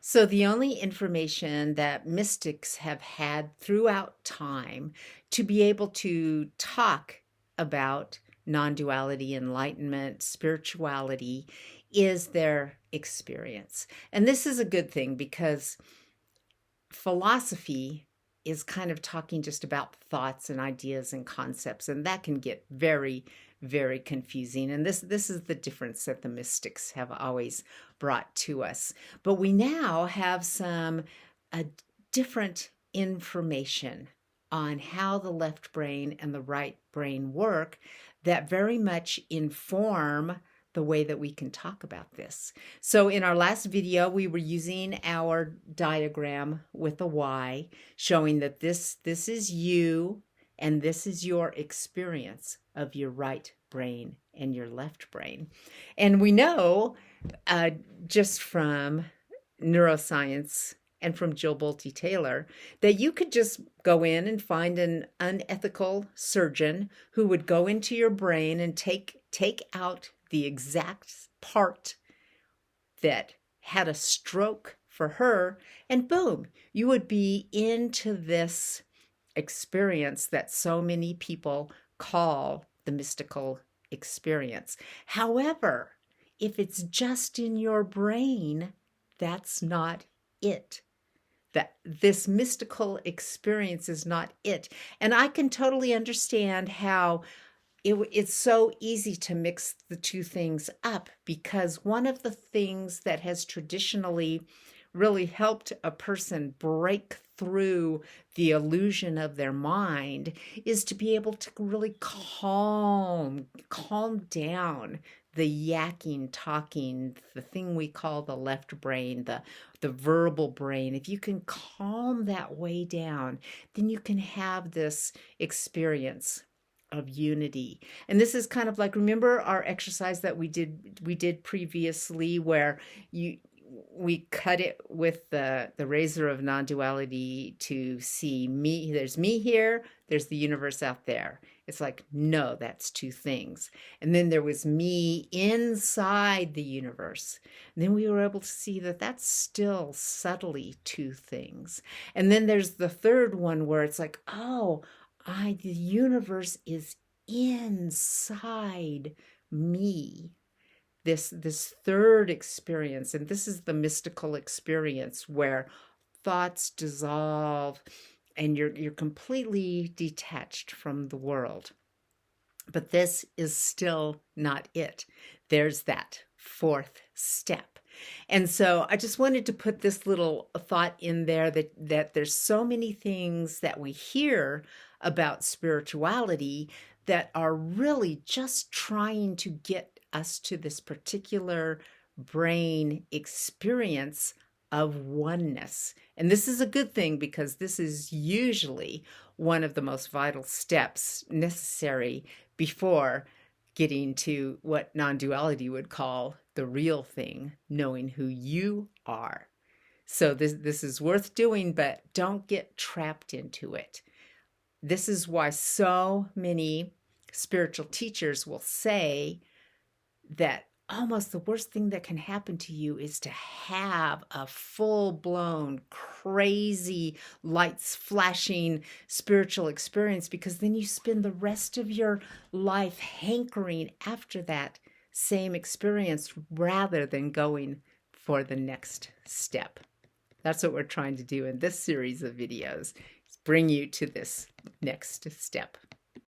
So, the only information that mystics have had throughout time to be able to talk about non duality, enlightenment, spirituality is their experience. And this is a good thing because philosophy is kind of talking just about thoughts and ideas and concepts, and that can get very, very confusing. And this is the difference that the mystics have always brought to us. But we now have some uh, different information on how the left brain and the right brain work that very much inform the way that we can talk about this. So in our last video, we were using our diagram with a Y, showing that this is you and this is your experience of your right brain and your left brain. And we know just from neuroscience and from Jill Bolte Taylor that you could just go in and find an unethical surgeon who would go into your brain and take out the exact part that had a stroke for her, and boom, you would be into this experience that so many people call the mystical experience. However, if it's just in your brain, that's not it. That this mystical experience is not it. And I can totally understand how it's so easy to mix the two things up, because one of the things that has traditionally really helped a person break through the illusion of their mind is to be able to really calm down the yakking, talking, the thing we call the left brain, the verbal brain. If you can calm that way down, then you can have this experience of unity. And this is kind of like, remember our exercise that we did previously, where we cut it with the razor of non-duality to see me. There's me here, there's the universe out there. It's like, no, that's two things. And then there was me inside the universe. And then we were able to see that that's still subtly two things. And then there's the third one where it's like, oh, the universe is inside me. This third experience, and this is the mystical experience where thoughts dissolve and you're completely detached from the world. But this is still not it. There's that fourth step. And so I just wanted to put this little thought in there that there's so many things that we hear about spirituality that are really just trying to get us to this particular brain experience of oneness. And this is a good thing, because this is usually one of the most vital steps necessary before getting to what non-duality would call the real thing, knowing who you are. So this is worth doing, but don't get trapped into it. This is why so many spiritual teachers will say that almost the worst thing that can happen to you is to have a full-blown, crazy, lights flashing spiritual experience, because then you spend the rest of your life hankering after that same experience rather than going for the next step. That's what we're trying to do in this series of videos, is bring you to this next step.